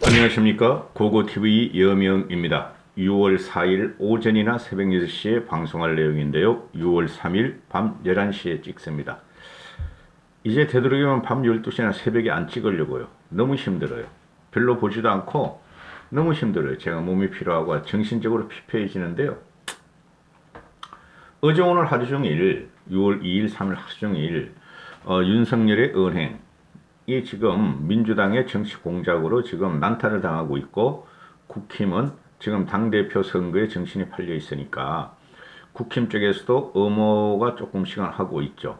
안녕하십니까. 고고TV 여명입니다. 6월 4일 오전이나 새벽 6시에 방송할 내용인데요. 6월 3일 밤 11시에 찍습니다. 이제 되도록이면 밤 12시나 새벽에 안 찍으려고요. 너무 힘들어요. 별로 보지도 않고 너무 힘들어요. 제가 몸이 피로하고 정신적으로 피폐해지는데요. 어제 오늘 하루 종일 6월 2일 3일 하루 종일 윤석열의 언행이 지금 민주당의 정치 공작으로 지금 난타를 당하고 있고, 국힘은 지금 당대표 선거에 정신이 팔려 있으니까 국힘 쪽에서도 엄호가 조금씩은 하고 있죠.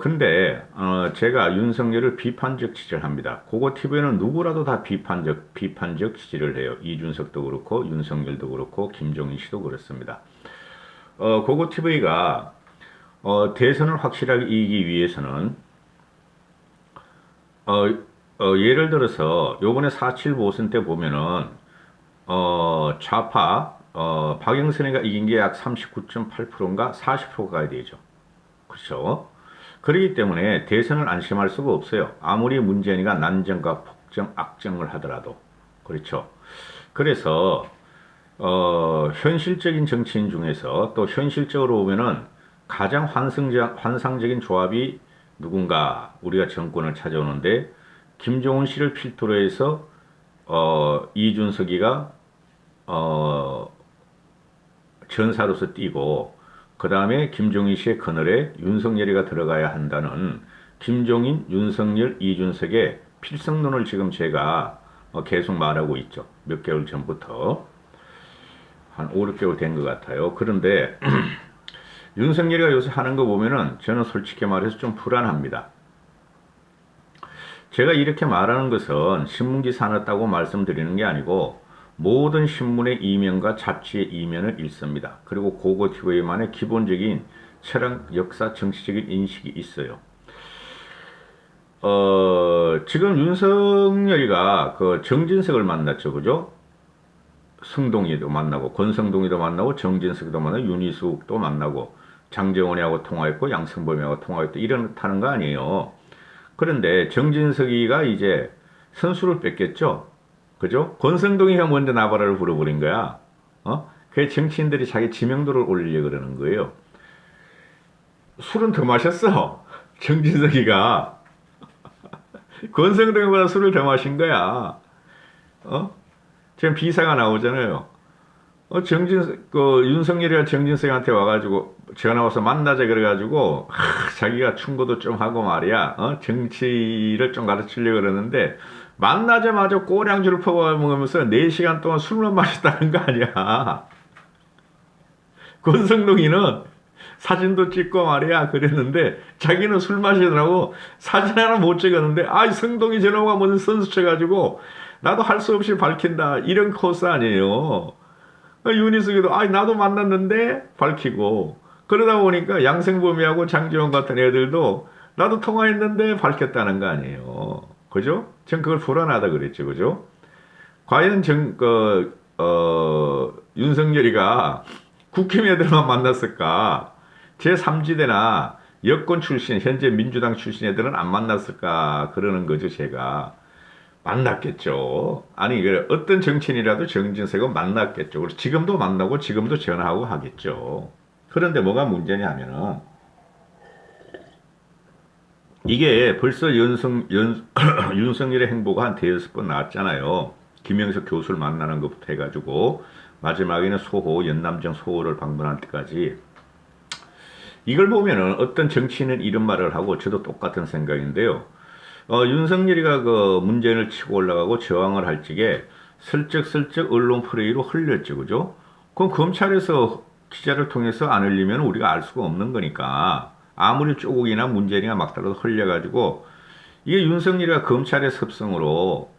근데 제가 윤석열을 비판적 지지를 합니다. 고고TV는 누구라도 다 비판적 지지를 해요. 이준석도 그렇고 윤석열도 그렇고 김종인 씨도 그렇습니다. 고고TV가 대선을 확실하게 이기기 위해서는 예를 들어서 요번에 4.7 보선 때 보면은 좌파 박영선이가 이긴 게 약 39.8%인가 40%가 가야 되죠. 그렇죠? 그렇기 때문에 대선을 안심할 수가 없어요. 아무리 문재인이가 난정과 폭정, 악정을 하더라도. 그렇죠? 그래서 현실적인 정치인 중에서 또 현실적으로 보면은 가장 환상적인 조합이 누군가, 우리가 정권을 찾아오는데 김종은 씨를 필두로 해서 이준석이가 전사로서 뛰고, 그 다음에 김종인 씨의 그늘에 윤석열이가 들어가야 한다는 김종인, 윤석열, 이준석의 필성론을 지금 제가 계속 말하고 있죠. 몇 개월 전부터. 한 5, 6개월 된 것 같아요. 그런데 윤석열이가 요새 하는 거 보면은 저는 솔직히 말해서 좀 불안합니다. 제가 이렇게 말하는 것은 신문기사 하나 따고 말씀드리는 게 아니고 모든 신문의 이면과 잡지의 이면을 읽습니다. 그리고 고고TV만의 기본적인 철학, 역사, 정치적인 인식이 있어요. 지금 윤석열이가 그 정진석을 만났죠. 그죠? 성동이도 만나고, 권성동이도 만나고, 정진석도 만나고, 윤희숙도 만나고, 장재원이하고 통화했고, 양승범이하고 통화했고, 이렇다는 거 아니에요. 그런데 정진석이가 이제 선수를 뺏겼죠. 그죠? 권성동이가 먼저 나발을 불어버린 거야. 그 정치인들이 자기 지명도를 올리려고 그러는 거예요. 술은 더 마셨어. 정진석이가. 권성동이보다 술을 더 마신 거야. 지금 비사가 나오잖아요. 윤석열이가 정진석한테 와가지고 전화 와서 만나자 그래가지고 자기가 충고도 좀 하고 말이야. 정치를 좀 가르치려고 그러는데 만나자마자 꼬량주를 퍼먹으면서 4시간 동안 술만 마셨다는 거 아니야. 권성동이는 사진도 찍고 말이야 그랬는데 자기는 술 마시느라고 사진 하나 못 찍었는데, 성동이 저놈가 무슨 선수 쳐가지고 나도 할 수 없이 밝힌다, 이런 코스 아니에요. 윤희숙이도 나도 만났는데 밝히고, 그러다 보니까 양승범이하고 장지원 같은 애들도 나도 통화했는데 밝혔다는 거 아니에요. 그죠? 전 그걸 불안하다 그랬죠. 그죠? 과연 윤석열이가 국힘 애들만 만났을까? 제3지대나 여권 출신, 현재 민주당 출신 애들은 안 만났을까? 그러는 거죠, 제가. 만났겠죠. 아니, 어떤 정치인이라도 정진석은 만났겠죠. 그리고 지금도 만나고 지금도 전화하고 하겠죠. 그런데 뭐가 문제냐면은, 이게 벌써 윤석열의 행보가 한 대여섯 번 나왔잖아요. 김영석 교수를 만나는 것부터 해가지고, 마지막에는 소호, 연남정 소호를 방문할 때까지. 이걸 보면은 어떤 정치인은 이런 말을 하고 저도 똑같은 생각인데요. 윤석열이가 그 문재인을 치고 올라가고 저항을 할 적에 슬쩍슬쩍 언론 플레이로 흘렸죠. 그죠? 그럼 검찰에서 기자를 통해서 안 흘리면 우리가 알 수가 없는 거니까, 아무리 쪼국이나 문재인이가 막달라도 흘려가지고, 이게 윤석열이가 검찰의 습성으로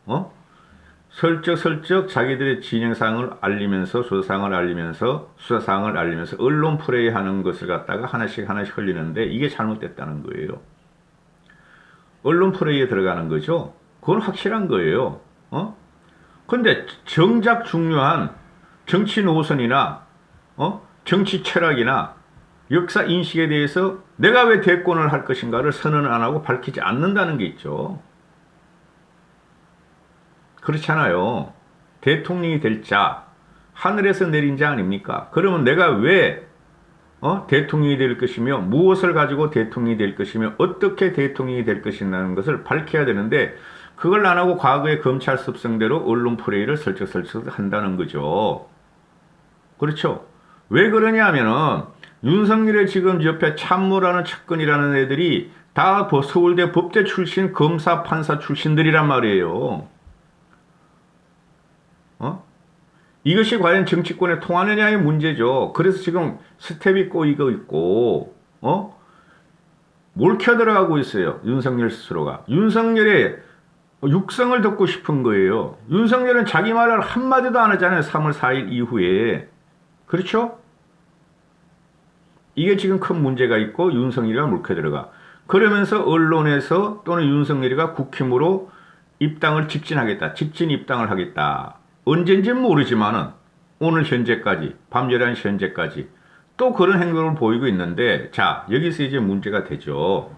슬쩍슬쩍 자기들의 진행사항을 알리면서, 수사사항을 알리면서 언론 플레이 하는 것을 갖다가 하나씩 흘리는데, 이게 잘못됐다는 거예요. 언론 플레이에 들어가는 거죠. 그건 확실한 거예요. 근데 정작 중요한 정치 노선이나 정치 철학이나 역사 인식에 대해서 내가 왜 대권을 할 것인가를 선언 안 하고 밝히지 않는다는 게 있죠. 그렇잖아요. 대통령이 될 자, 하늘에서 내린 자 아닙니까? 그러면 내가 왜 대통령이 될 것이며 무엇을 가지고 대통령이 될 것이며 어떻게 대통령이 될 것이라는 것을 밝혀야 되는데 그걸 안 하고 과거의 검찰 습성대로 언론 플레이를 설득설득 한다는 거죠. 그렇죠? 왜 그러냐 하면은 윤석열의 지금 옆에 참모라는 측근이라는 애들이 다 서울대 법대 출신 검사 판사 출신들이란 말이에요. 이것이 과연 정치권에 통하느냐의 문제죠. 그래서 지금 스텝이 꼬이고 있고, 몰켜들어가고 있어요. 윤석열 스스로가. 윤석열의 육성을 듣고 싶은 거예요. 윤석열은 자기 말을 한마디도 안 하잖아요. 3월 4일 이후에. 그렇죠? 이게 지금 큰 문제가 있고 윤석열이가 몰켜들어가. 그러면서 언론에서 또는 윤석열이가 국힘으로 입당을 직진하겠다. 직진 입당을 하겠다. 언젠지는 모르지만은 오늘 현재까지 밤 11시 현재까지 또 그런 행동을 보이고 있는데 자 여기서 이제 문제가 되죠.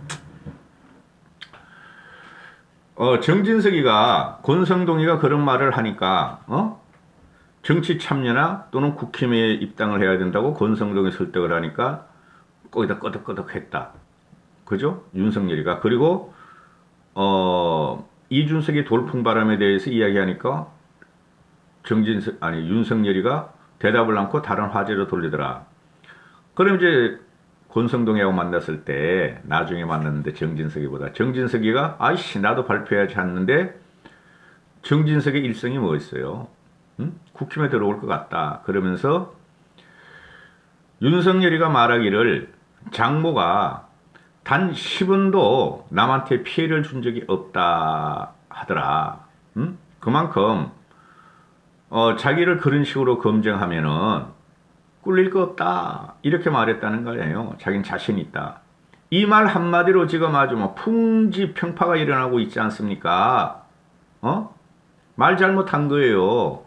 정진석이가 권성동이가 그런 말을 하니까 정치 참여나 또는 국힘에 입당을 해야 된다고 권성동이 설득을 하니까 거기다 끄덕끄덕 했다. 그죠? 윤석열이가. 그리고 이준석이 돌풍바람에 대해서 이야기하니까 윤석열이가 대답을 않고 다른 화제로 돌리더라. 그럼 이제 권성동이하고 만났을 때 나중에 만났는데 정진석이가 아이씨 나도 발표해야지 했는데 정진석의 일성이 뭐였어요? 국힘에 들어올 것 같다. 그러면서 윤석열이가 말하기를 장모가 단 10원도 남한테 피해를 준 적이 없다 하더라. 그만큼 자기를 그런 식으로 검증하면은 꿀릴 거 없다 이렇게 말했다는 거예요. 자기는 자신 있다. 이 말 한마디로 지금 아주 뭐 풍지평파가 일어나고 있지 않습니까? 말 잘못한 거예요.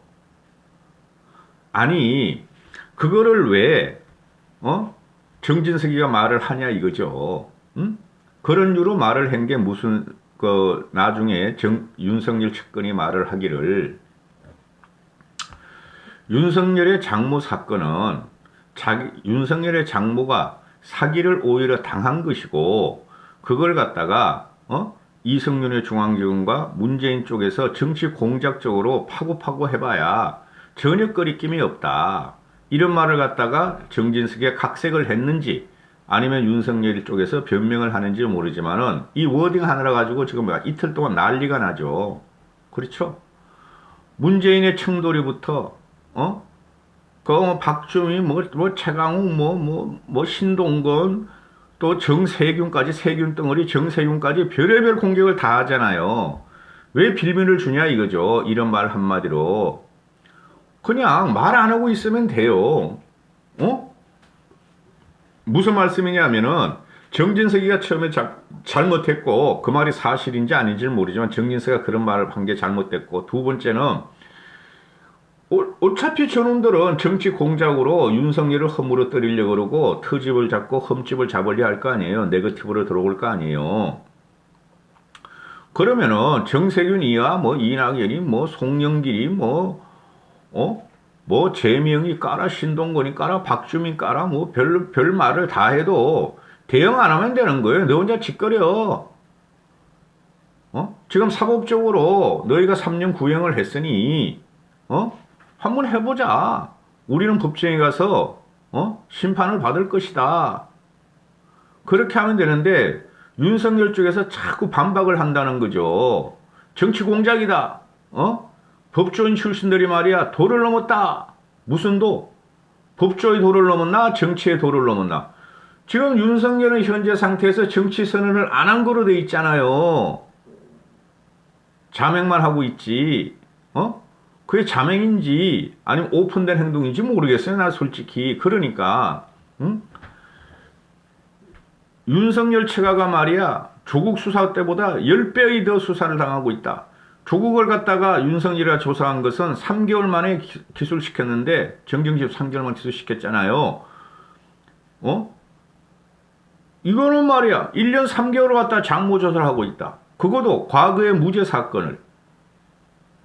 아니 그거를 왜 정진석이가 말을 하냐 이거죠. 그런 이유로 말을 한 게 무슨 나중에 윤석열 측근이 말을 하기를 윤석열의 장모 사건은 윤석열의 장모가 사기를 오히려 당한 것이고 그걸 갖다가 이승윤의 중앙지검과 문재인 쪽에서 정치 공작적으로 파고파고 해봐야 전혀 거리낌이 없다. 이런 말을 갖다가 정진석이 각색을 했는지 아니면 윤석열 쪽에서 변명을 하는지 모르지만은 이 워딩 하나를 가지고 지금 이틀 동안 난리가 나죠. 그렇죠? 문재인의 청돌이부터 박주미 최강욱 신동건 또 정세균까지 세균 덩어리 정세균까지 별의별 공격을 다 하잖아요. 왜 빌미를 주냐 이거죠. 이런 말 한마디로 그냥 말 안 하고 있으면 돼요. 무슨 말씀이냐면은 정진석이가 처음에 잘못했고 그 말이 사실인지 아닌지는 모르지만 정진석이가 그런 말을 한 게 잘못됐고 두 번째는 어차피 저놈들은 정치 공작으로 윤석열을 허물어 때리려고 그러고 트집을 잡고 흠집을 잡으려 할 거 아니에요. 네거티브로 들어올 거 아니에요. 그러면은 정세균이야 이낙연이 송영길이 재명이 까라 신동건이 까라 박주민 까라 별 말을 다 해도 대응 안 하면 되는 거예요. 너 혼자 짓거려. 지금 사법적으로 너희가 3년 구형을 했으니 한번 해보자. 우리는 법정에 가서 심판을 받을 것이다. 그렇게 하면 되는데 윤석열 쪽에서 자꾸 반박을 한다는 거죠. 정치 공작이다. 법조인 출신들이 말이야 도를 넘었다. 무슨 도? 법조의 도를 넘었나? 정치의 도를 넘었나? 지금 윤석열은 현재 상태에서 정치 선언을 안 한 거로 돼 있잖아요. 자맹만 하고 있지. 그게 자맹인지 아니면 오픈된 행동인지 모르겠어요. 나 솔직히. 그러니까 윤석열 측하가 말이야 조국 수사 때보다 10배의 더 수사를 당하고 있다. 조국을 갖다가 윤석열이가 조사한 것은 3개월 만에 기술시켰는데 정경심 3개월 만에 기술시켰잖아요. 이거는 말이야 1년 3개월을 갖다 장모 조사를 하고 있다. 그것도 과거의 무죄 사건을.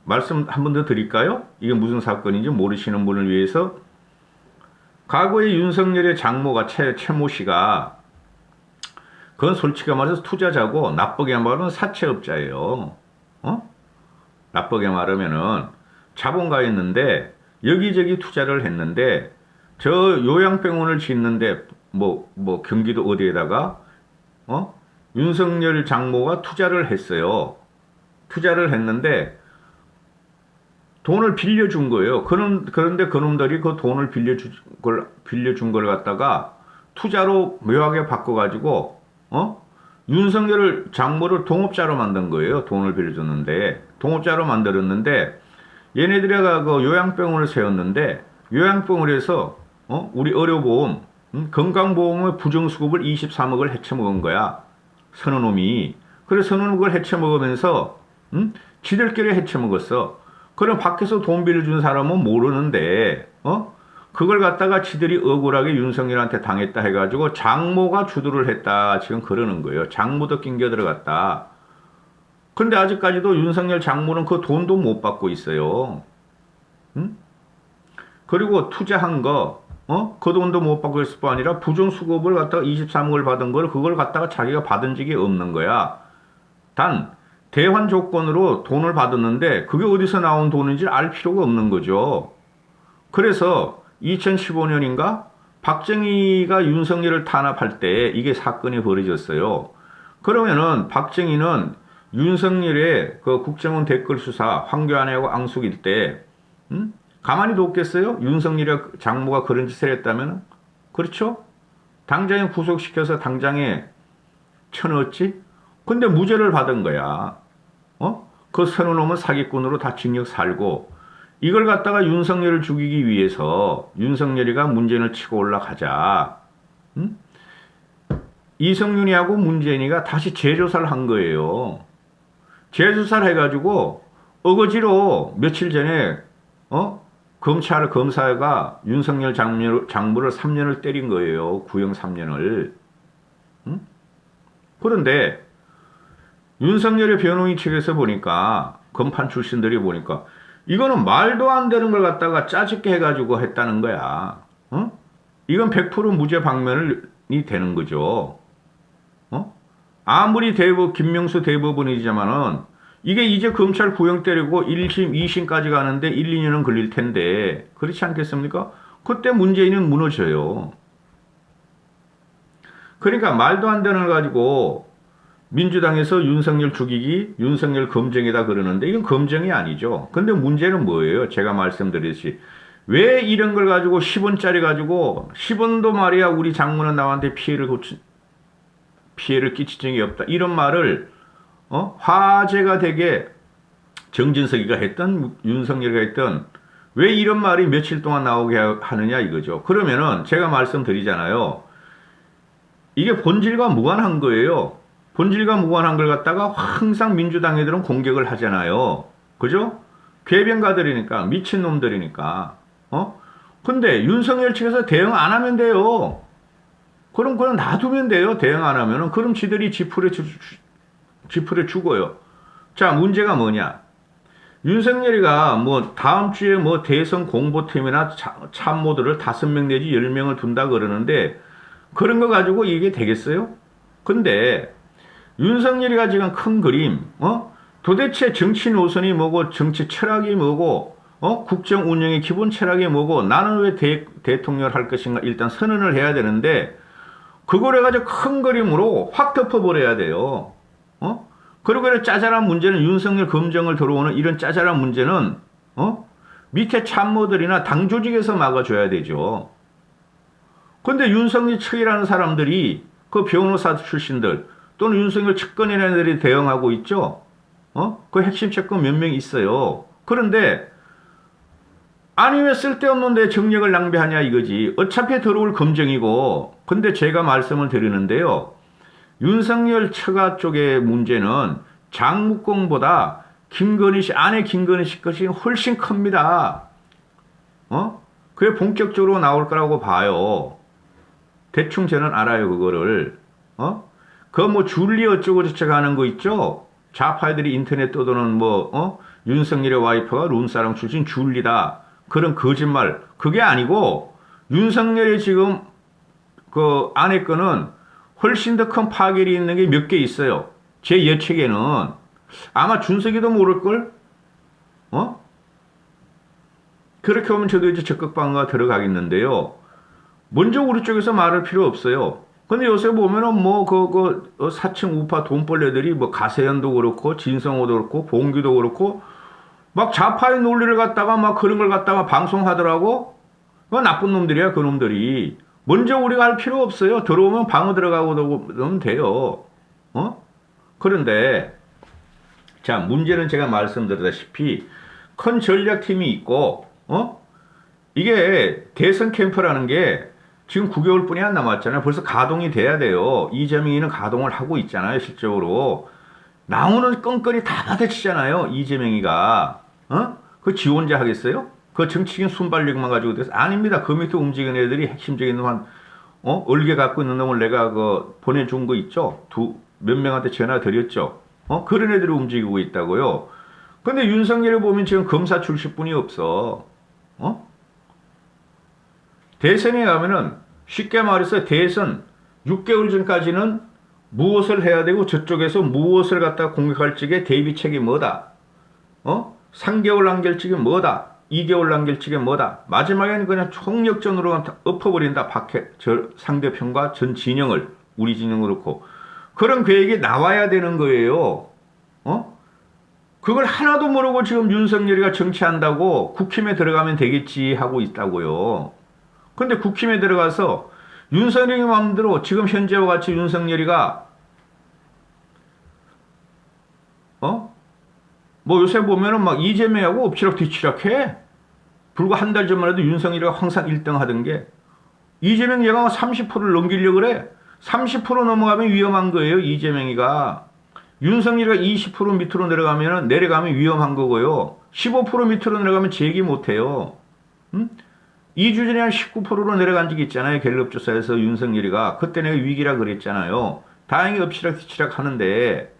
말씀 한 번 더 드릴까요? 이게 무슨 사건인지 모르시는 분을 위해서. 과거에 윤석열의 장모가 최모 씨가 그건 솔직히 말해서 투자자고 나쁘게 말하면 사채업자예요. 어? 나쁘게 말하면은 자본가였는데 여기저기 투자를 했는데 저 요양병원을 짓는데 뭐 경기도 어디에다가 윤석열 장모가 투자를 했어요. 투자를 했는데 돈을 빌려준 거예요. 그런데 그놈들이 그 돈을 빌려준 걸 갖다가 투자로 묘하게 바꿔가지고, 윤석열 장모를 동업자로 만든 거예요. 돈을 빌려줬는데. 동업자로 만들었는데, 얘네들이가 그 요양병원을 세웠는데, 요양병원에서, 우리 의료보험, 건강보험의 부정수급을 23억을 해쳐먹은 거야. 선우놈이. 그래서 선우놈 그걸 해쳐먹으면서, 지들끼리 해쳐먹었어. 그럼 밖에서 돈 빌려준 사람은 모르는데, 그걸 갖다가 지들이 억울하게 윤석열한테 당했다 해가지고 장모가 주도를 했다. 지금 그러는 거예요. 장모도 낑겨 들어갔다. 근데 아직까지도 윤석열 장모는 그 돈도 못 받고 있어요. 그리고 투자한 거, 그 돈도 못 받고 있을 뿐 아니라 부정수급을 갖다가 23억을 받은 걸 그걸 갖다가 자기가 받은 적이 없는 거야. 단, 대환 조건으로 돈을 받았는데 그게 어디서 나온 돈인지 알 필요가 없는 거죠. 그래서 2015년인가 박정희가 윤석열을 탄압할 때 이게 사건이 벌어졌어요. 그러면은 박정희는 윤석열의 그 국정원 댓글 수사 황교안하고 앙숙일 때 가만히 뒀겠어요? 윤석열의 장모가 그런 짓을 했다면? 그렇죠? 당장에 구속시켜서 당장에 쳐넣었지? 근데 무죄를 받은 거야. 그 선우놈은 사기꾼으로 다 징역 살고 이걸 갖다가 윤석열을 죽이기 위해서 윤석열이가 문재인을 치고 올라가자. 이성윤이하고 문재인이가 다시 재조사를 한 거예요. 재조사를 해가지고 어거지로 며칠 전에 검사가 윤석열 장모를 3년을 때린 거예요. 구형 3년을. 그런데 윤석열의 변호인 측에서 보니까 검판 출신들이 보니까 이거는 말도 안 되는 걸 갖다가 짜집게 해가지고 했다는 거야. 이건 100% 무죄 방면이 되는 거죠. 아무리 김명수 대법원이지만은 이게 이제 검찰 구형 때리고 1심, 2심까지 가는데 1, 2년은 걸릴 텐데 그렇지 않겠습니까? 그때 문재인은 무너져요. 그러니까 말도 안 되는 걸 가지고 민주당에서 윤석열 죽이기, 윤석열 검증이다 그러는데 이건 검증이 아니죠. 근데 문제는 뭐예요? 제가 말씀드렸듯이 왜 이런 걸 가지고 10원짜리 가지고 10원도 말이야 우리 장모는 나한테 피해를 끼친 적이 없다. 이런 말을 화제가 되게 정진석이가 했던 윤석열이가 했던 왜 이런 말이 며칠 동안 나오게 하느냐 이거죠. 그러면은 제가 말씀드리잖아요. 이게 본질과 무관한 거예요. 본질과 무관한 걸 갖다가 항상 민주당 애들은 공격을 하잖아요. 그죠? 궤변가들이니까, 미친놈들이니까. 근데 윤석열 측에서 대응 안 하면 돼요. 그럼 놔두면 돼요. 대응 안 하면은. 그럼 지들이 지풀에 죽어요. 자, 문제가 뭐냐? 윤석열이가 다음 주에 대선 공보팀이나 참모들을 5명 내지 10명을 둔다 그러는데 그런 거 가지고 이게 되겠어요? 근데 윤석열이가 지금 큰 그림, 도대체 정치 노선이 뭐고, 정치 철학이 뭐고, 국정 운영의 기본 철학이 뭐고, 나는 왜 대통령을 할 것인가 일단 선언을 해야 되는데, 그걸 해가지고 큰 그림으로 확 덮어버려야 돼요. 그리고 이런 짜잘한 문제는 윤석열 검증을 들어오는 이런 짜잘한 문제는, 밑에 참모들이나 당 조직에서 막아줘야 되죠. 근데 윤석열 측이라는 사람들이 그 변호사 출신들, 또는 윤석열 측근이라는 애들이 대응하고 있죠. 그 핵심 측근 몇 명 있어요. 그런데 아니 왜 쓸데없는데 정력을 낭비하냐 이거지. 어차피 들어올 검증이고. 근데 제가 말씀을 드리는데요. 윤석열 처가 쪽의 문제는 장묵공보다 아내 김건희 씨 것이 훨씬 큽니다. 그게 본격적으로 나올 거라고 봐요. 대충 저는 알아요 그거를. 그 줄리 어쩌고 저쩌고 하는 거 있죠? 좌파애들이 인터넷 떠도는 윤석열의 와이프가 룬사랑 출신 줄리다. 그런 거짓말. 그게 아니고 윤석열이 지금 그 아내 거는 훨씬 더 큰 파열이 있는 게 몇 개 있어요. 제 예측에는 아마 준석이도 모를걸? 그렇게 하면 저도 이제 적극 방어가 들어가겠는데요. 먼저 우리 쪽에서 말할 필요 없어요. 근데 요새 보면은 사층 우파 돈벌레들이 가세현도 그렇고 진성호도 그렇고 봉규도 그렇고 막 좌파의 논리를 갖다가 막 그런 걸 갖다가 방송하더라고. 그 나쁜 놈들이야, 그 놈들이. 먼저 우리가 할 필요 없어요. 들어오면 방어 들어가고 그러면 돼요. 그런데 자, 문제는 제가 말씀드렸다시피 큰 전략팀이 있고 이게 대선 캠프라는 게 지금 9개월뿐이 안 남았잖아요. 벌써 가동이 돼야 돼요. 이재명이는 가동을 하고 있잖아요. 실적으로. 나오는 건건이 다 받아치잖아요. 이재명이가. 그 지원자 하겠어요? 그 정치적인 순발력만 가지고 돼서 아닙니다. 그 밑에 움직이는 애들이 핵심적인 놈 얼개 갖고 있는 놈을 내가 보내준 거 있죠? 몇 명한테 전화 드렸죠? 그런 애들이 움직이고 있다고요. 근데 윤석열을 보면 지금 검사 출신 분이 없어. 대선에 가면은 쉽게 말해서 대선 6개월 전까지는 무엇을 해야 되고 저쪽에서 무엇을 갖다 공격할 적에 대비책이 뭐다. 3개월 남길적이 뭐다. 2개월 남길적이 뭐다. 마지막에는 그냥 총력전으로 엎어버린다. 상대편과 전 진영을. 우리 진영 그렇고. 그런 계획이 나와야 되는 거예요. 그걸 하나도 모르고 지금 윤석열이가 정치한다고 국힘에 들어가면 되겠지 하고 있다고요. 근데 국힘에 들어가서 윤석열이 마음대로 지금 현재와 같이 윤석열이가 요새 보면은 막 이재명하고 엎치락뒤치락 해. 불과 한 달 전만 해도 윤석열이가 항상 1등 하던 게 이재명 얘가 30%를 넘기려고 그래. 30% 넘어가면 위험한 거예요. 이재명이가. 윤석열이가 20% 밑으로 내려가면 위험한 거고요. 15% 밑으로 내려가면 재기 못해요. 2주 전에 한 19%로 내려간 적이 있잖아요. 갤럽 조사에서 윤석열이가. 그때 내가 위기라 그랬잖아요. 다행히 엎치락뒤치락 하는데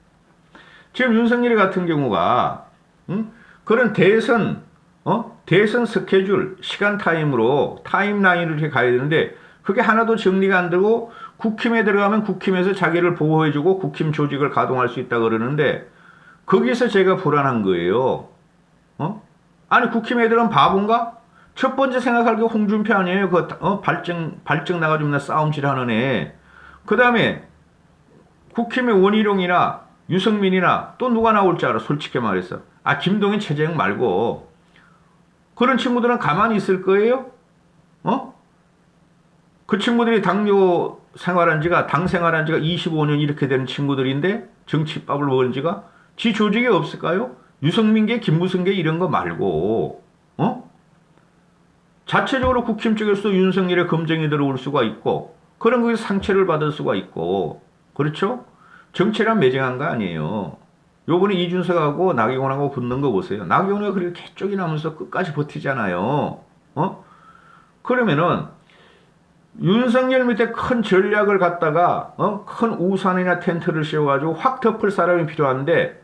지금 윤석열 같은 경우가 그런 대선 스케줄, 시간 타임라인으로 이렇게 가야 되는데 그게 하나도 정리가 안 되고 국힘에 들어가면 국힘에서 자기를 보호해주고 국힘 조직을 가동할 수 있다 그러는데 거기서 제가 불안한 거예요. 아니 국힘에 들어가면 바본가? 첫 번째 생각할 게 홍준표 아니에요. 발정 나가지고 맨날 싸움질 하는 애. 그 다음에 국힘의 원희룡이나 유승민이나 또 누가 나올 줄 알아? 솔직히 말해서. 김동연, 최재형 말고. 그런 친구들은 가만히 있을 거예요? 그 친구들이 당 생활한 지가 25년 이렇게 되는 친구들인데 정치밥을 먹은 지가 지 조직이 없을까요? 유승민계, 김무성계 이런 거 말고 자체적으로 국힘 쪽에서 윤석열의 검증이 들어올 수가 있고 그런 거에서 상처를 받을 수가 있고 그렇죠? 정치란 매정한 거 아니에요. 요번에 이준석하고 나경원하고 붙는 거 보세요. 나경원이가 그렇게 개쪽이 나면서 끝까지 버티잖아요. 그러면은 윤석열 밑에 큰 전략을 갖다가 큰 우산이나 텐트를 씌워가지고 확 덮을 사람이 필요한데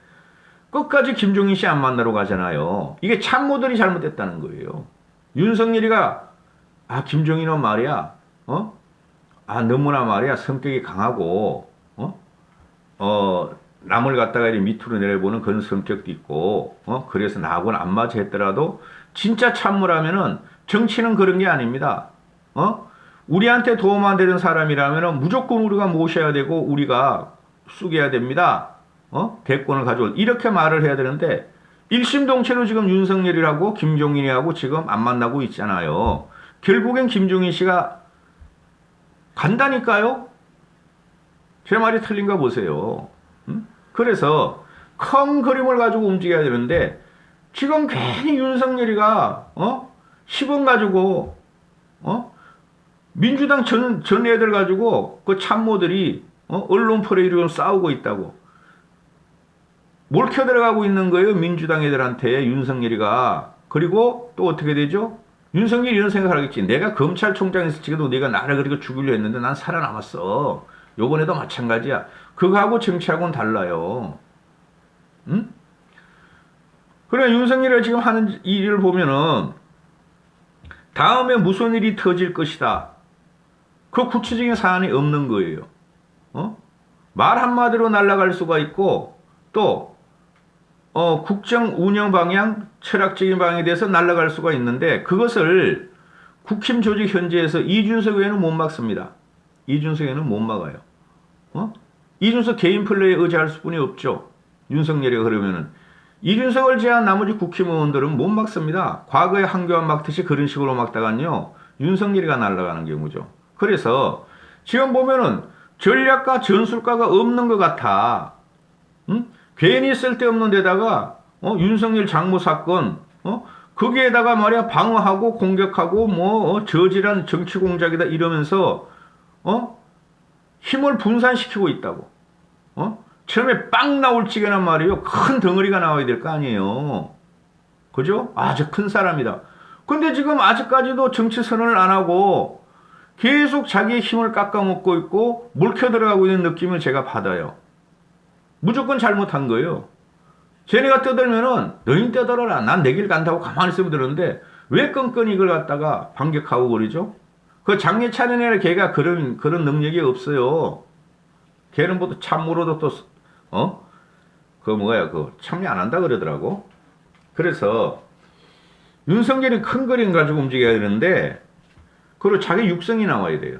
끝까지 김종인 씨 안 만나러 가잖아요. 이게 참모들이 잘못했다는 거예요. 윤석열이가 김종인은 말이야 너무나 말이야 성격이 강하고 남을 갖다가 밑으로 내려보는 그런 성격도 있고 그래서 나하고는 안 맞아 했더라도 진짜 참모라면은 정치는 그런 게 아닙니다. 우리한테 도움 안 되는 사람이라면은 무조건 우리가 모셔야 되고 우리가 숙여야 됩니다. 대권을 가져올 이렇게 말을 해야 되는데 일심동체로 지금 윤석열이라고 김종인이하고 지금 안 만나고 있잖아요. 결국엔 김종인 씨가 간다니까요. 제 말이 틀린가 보세요. 그래서 큰 그림을 가지고 움직여야 되는데 지금 괜히 윤석열이가 10원 가지고 민주당 전 애들 가지고 그 참모들이 언론 프레이로 싸우고 있다고 몰켜 들어가고 있는 거예요. 민주당 애들한테 윤석열이가. 그리고 또 어떻게 되죠? 윤석열이 이런 생각을 하겠지. 내가 검찰총장에서 지금도 내가 나를 그렇게 죽이려 했는데 난 살아남았어. 요번에도 마찬가지야. 그거하고 정치하고는 달라요. 응? 그래 윤석열이 지금 하는 일을 보면은 다음에 무슨 일이 터질 것이다. 그 구체적인 사안이 없는 거예요. 어? 말 한마디로 날아갈 수가 있고 또 국정 운영 방향, 철학적인 방향에 대해서 날아갈 수가 있는데 그것을 국힘 조직 현재에서 이준석 외에는 못 막습니다. 이준석 외에는 못 막아요. 어? 이준석 개인 플레이에 의지할 수뿐이 없죠. 윤석열이 그러면은 이준석을 제한 나머지 국힘 의원들은 못 막습니다. 과거에 한교안 막듯이 그런 식으로 막다간요 윤석열이가 날아가는 경우죠. 그래서 지금 보면은 전략가 전술가가 없는 것 같아. 응? 괜히 쓸데없는 데다가 윤석열 장모 사건 거기에다가 말이야 방어하고 공격하고 뭐 저질한 정치 공작이다 이러면서 힘을 분산시키고 있다고. 처음에 빵 나올 지게란 말이에요. 큰 덩어리가 나와야 될 거 아니에요. 그죠? 아주 큰 사람이다. 근데 지금 아직까지도 정치 선언을 안 하고 계속 자기의 힘을 깎아먹고 있고 물켜 들어가고 있는 느낌을 제가 받아요. 무조건 잘못한 거예요. 쟤네가 떠들면은 너희 떠들어라. 난 내 길 간다고 가만히 있으면 되는데 왜 끈끈이 이걸 갖다가 반격하고 그러죠? 그 장례 차례에 걔가 그런 능력이 없어요. 걔는 뭐 참모로도 또 참여 안 한다 그러더라고. 그래서 윤석열이 큰 그림 가지고 움직여야 되는데 그리고 자기 육성이 나와야 돼요.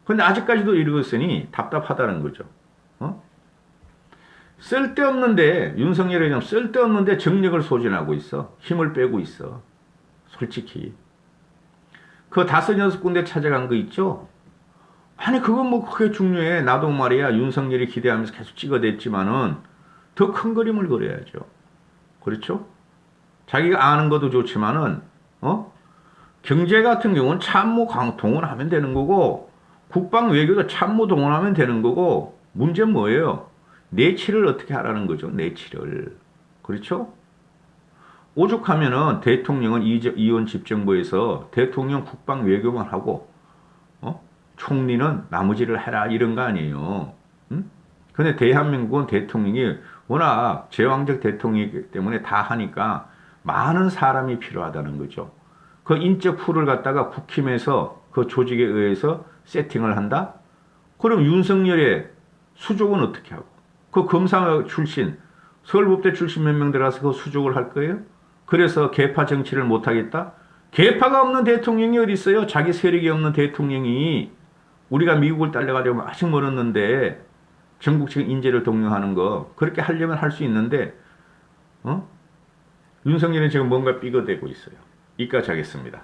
근데 아직까지도 이러고 있으니 답답하다는 거죠. 쓸데없는데 윤석열이 좀 쓸데없는데 정력을 소진하고 있어. 힘을 빼고 있어. 솔직히. 그 5-6군데 찾아간 거 있죠? 아니 그건 뭐 그게 중요해. 나도 말이야 윤석열이 기대하면서 계속 찍어댔지만은 더 큰 그림을 그려야죠. 그렇죠? 자기가 아는 것도 좋지만은 경제 같은 경우는 참모 동원하면 되는 거고 국방 외교도 참모 동원하면 되는 거고 문제는 뭐예요? 내치를 어떻게 하라는 거죠. 내치를. 그렇죠? 오죽하면은 대통령은 이원 집정부에서 대통령 국방 외교만 하고 총리는 나머지를 해라 이런 거 아니에요. 응? 근데 대한민국은 대통령이 워낙 제왕적 대통령이기 때문에 다 하니까 많은 사람이 필요하다는 거죠. 그 인적 풀을 갖다가 국힘에서 그 조직에 의해서 세팅을 한다? 그럼 윤석열의 수족은 어떻게 하고? 그 검사 출신, 서울법대 출신 몇 명 들어가서 그 수족을 할 거예요? 그래서 개파 정치를 못하겠다? 개파가 없는 대통령이 어디 있어요? 자기 세력이 없는 대통령이 우리가 미국을 딸려가려고 아직 멀었는데 전국적인 인재를 동용하는 거 그렇게 하려면 할 수 있는데 윤석열은 지금 뭔가 삐거대고 있어요. 이까지 하겠습니다.